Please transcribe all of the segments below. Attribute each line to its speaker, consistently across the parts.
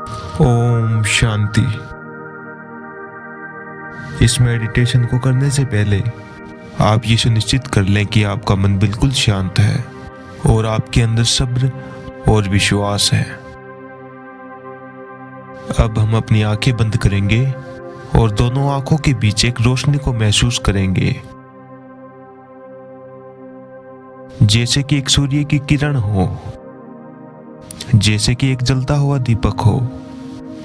Speaker 1: ओम शांति। इस मेडिटेशन को करने से पहले आप ये सुनिश्चित कर लें कि आपका मन बिल्कुल शांत है और आपके अंदर सब्र और विश्वास है। अब हम अपनी आंखें बंद करेंगे और दोनों आंखों के बीच एक रोशनी को महसूस करेंगे, जैसे कि एक सूर्य की किरण हो, जैसे कि एक जलता हुआ दीपक हो।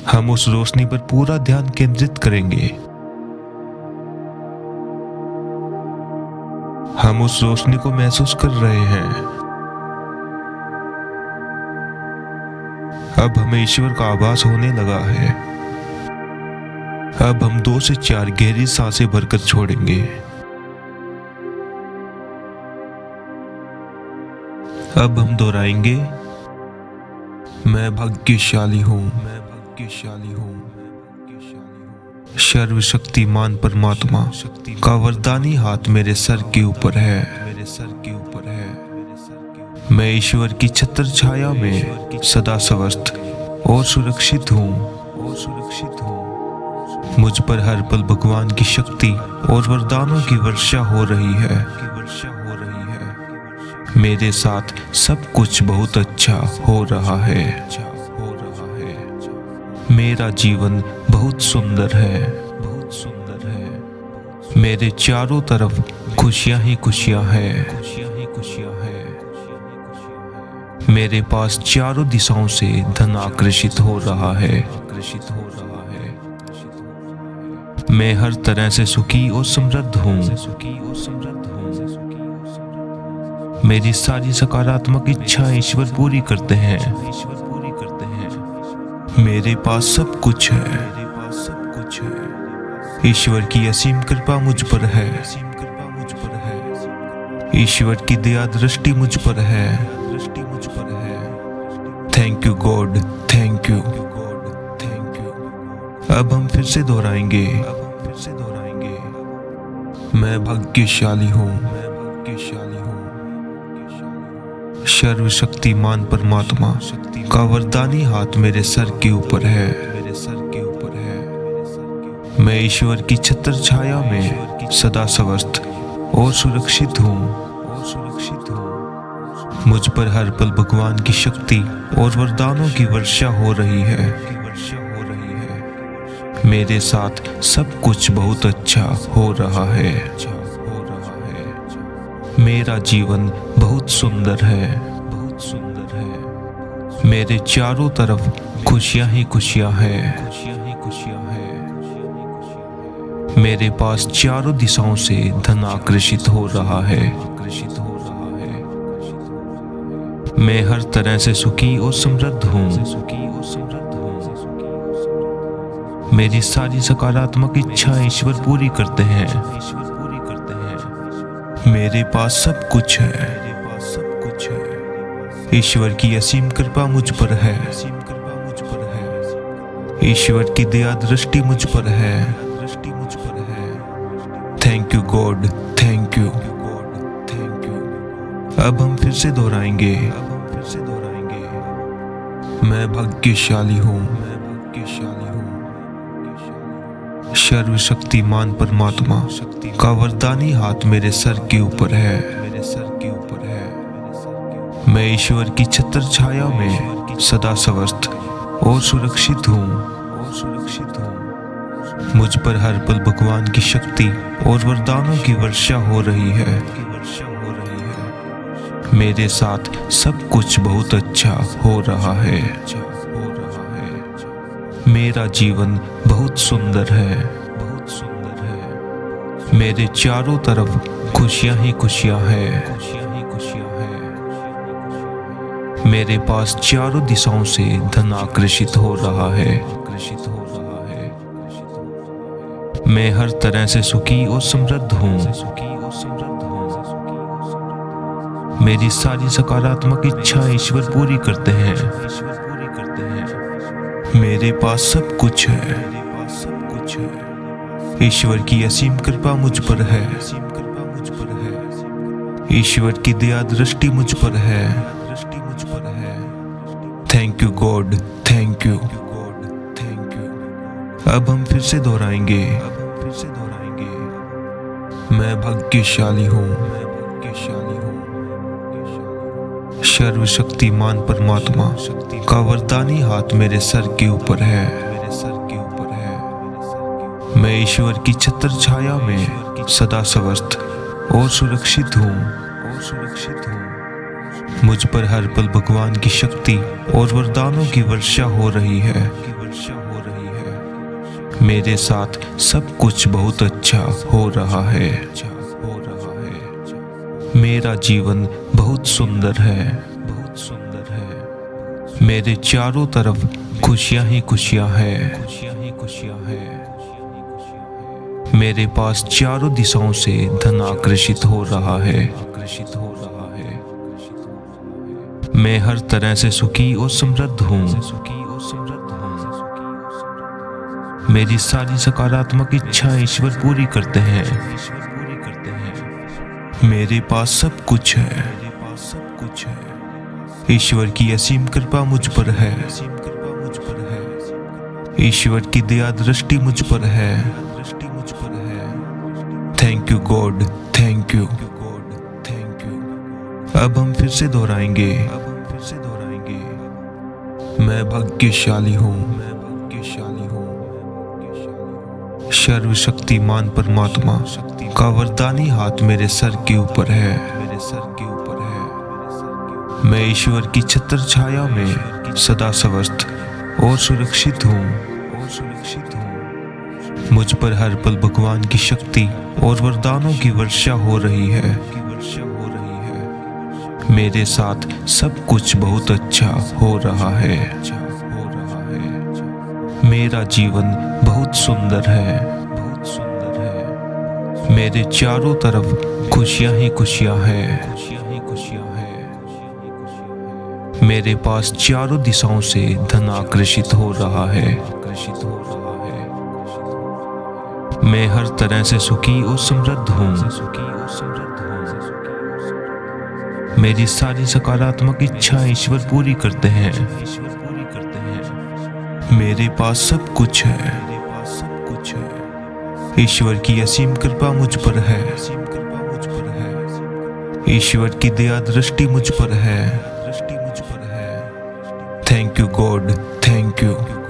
Speaker 1: हम उस रोशनी पर पूरा ध्यान केंद्रित करेंगे। हम उस रोशनी को महसूस कर रहे हैं। अब हमें ईश्वर का आभास होने लगा है। अब हम 2 से 4 गहरी सांसें भरकर छोड़ेंगे। अब हम दोहराएंगे, मैं भाग्यशाली हूं, मैं भाग्यशाली हूं। सर्वशक्तिमान परमात्मा का वरदानी हाथ मेरे सर के ऊपर है, मेरे सर के ऊपर है। मैं ईश्वर की छत्र छाया में सदा स्वस्थ और सुरक्षित हूँ, और सुरक्षित हूँ। मुझ पर हर पल भगवान की शक्ति और वरदानों की वर्षा हो रही है, मेरे साथ सब कुछ बहुत अच्छा हो रहा है। मेरा जीवन बहुत सुंदर है, बहुत सुंदर है। मेरे चारों तरफ खुशियां ही खुशियां हैं, खुशियां ही खुशियां हैं। मेरे पास चारों दिशाओं से धन आकर्षित हो रहा है, आकर्षित हो रहा है। मैं हर तरह से सुखी और समृद्ध हूँ, सुखी और समृद्ध हूँ। मेरी सारी सकारात्मक इच्छाएं ईश्वर पूरी करते हैं, ईश्वर पूरी करते हैं। मेरे पास सब कुछ है, मेरे पास सब कुछ है। ईश्वर की असीम कृपा मुझ पर है, असीम कृपा मुझ पर है। ईश्वर की दया दृष्टि मुझ पर है, दृष्टि मुझ पर है। Thank you God, thank you God, thank you. अब हम फिर से दोहराएंगे, अब हम फिर से दोहराएंगे, मैं भाग्यशाली हूँ, मैं भाग्यशाली हूँ। सर्वशक्तिमान परमात्मा का वरदानी हाथ मेरे सर के ऊपर है, मेरे सर के ऊपर है। मैं ईश्वर की छत्र छाया में सदा स्वस्थ और सुरक्षित हूँ, और सुरक्षित हूँ। मुझ पर हर पल भगवान की शक्ति और वरदानों की वर्षा हो रही है, मेरे साथ सब कुछ बहुत अच्छा हो रहा है। मेरा जीवन बहुत सुंदर है, बहुत सुंदर है। मेरे चारों तरफ खुशियां ही खुशियां हैं, खुशियां ही खुशियां हैं। मेरे पास चारों दिशाओं से धन आकर्षित हो रहा है, आकर्षित हो रहा है। मैं हर तरह से सुखी और समृद्ध हूँ, सुखी और समृद्ध हूँ। मेरी सारी सकारात्मक इच्छाएं ईश्वर पूरी करते हैं, ईश्वर पूरी करते हैं। मेरे पास सब कुछ है, मेरे पास सब कुछ है। ईश्वर की असीम कृपा मुझ पर है, असीम कृपा मुझ पर है। ईश्वर की दया दृष्टि मुझ पर है, दृष्टि मुझ पर है। Thank you God, thank you God, thank you. अब हम फिर से दोहराएंगे, अब हम फिर से दोहराएंगे, मैं भाग्यशाली हूँ, मैं भाग्यशाली हूँ। सर्वशक्तिमान परमात्मा का वरदानी हाथ मेरे सर के ऊपर है, मेरे सर के ऊपर है। मैं ईश्वर की छत्र छाया में सदा स्वस्थ और सुरक्षित हूँ, और सुरक्षित हूँ। मुझ पर हर पल भगवान की शक्ति और वरदानों की वर्षा हो रही है, मेरे साथ सब कुछ बहुत अच्छा हो रहा है। मेरा जीवन बहुत सुंदर है, बहुत सुंदर है। मेरे चारों तरफ खुशियां ही खुशियां हैं, खुशियां ही खुशियां हैं। मेरे पास चारों दिशाओं से धन आकर्षित हो रहा है, आकर्षित हो रहा है। मैं हर तरह से सुखी और समृद्ध हूँ, सुखी और समृद्ध हूँ। मेरी सारी सकारात्मक इच्छाएं ईश्वर पूरी करते हैं, ईश्वर पूरी करते हैं। मेरे पास सब कुछ है, मेरे पास सब कुछ है। ईश्वर की असीम कृपा मुझ पर है, असीम कृपा मुझ पर है। ईश्वर की दया दृष्टि मुझ पर है, दृष्टि मुझ पर है। Thank you God, thank you God, अब हम फिर से दोहराएंगे। मैं भाग्यशाली हूँ। सर्वशक्तिमान परमात्मा का वरदानी हाथ मेरे सर के ऊपर है। मैं ईश्वर की छत्र छाया में सदा स्वस्थ और सुरक्षित हूँ। मुझ पर हर पल भगवान की शक्ति और वरदानों की वर्षा हो रही है। मेरे साथ सब कुछ बहुत अच्छा हो रहा है। मेरा जीवन बहुत सुंदर है। मेरे चारों तरफ खुशियां ही खुशियां हैं। मेरे पास चारों दिशाओं से धन आकर्षित हो रहा है। मैं हर तरह से सुखी और समृद्ध हूँ। मेरी सारी सकारात्मक इच्छाएं ईश्वर पूरी करते हैं। मेरे पास सब कुछ है। ईश्वर की असीम कृपा मुझ पर है। ईश्वर की दया दृष्टि मुझ पर है। Thank you God, thank you. अब हम फिर से दोहराएंगे। मैं भाग्यशाली हूँ। सर्वशक्तिमान परमात्मा का वरदानी हाथ मेरे सर के ऊपर है। मैं ईश्वर की छत्र छाया में सदा स्वस्थ और सुरक्षित हूँ। मुझ पर हर पल भगवान की शक्ति और वरदानों की वर्षा हो रही है। मेरे साथ सब कुछ बहुत अच्छा हो रहा है। मेरा जीवन बहुत सुंदर है। मेरे चारों तरफ खुशियां ही खुशियां हैं। मेरे पास चारों दिशाओं से धन आकर्षित हो रहा है। मैं हर तरह से सुखी और समृद्ध हूँ। मेरी सारी सकारात्मक इच्छाएं ईश्वर पूरी करते हैं। मेरे पास सब कुछ है। ईश्वर की असीम कृपा मुझ पर है। ईश्वर की दया दृष्टि मुझ पर है। Thank you God, thank you.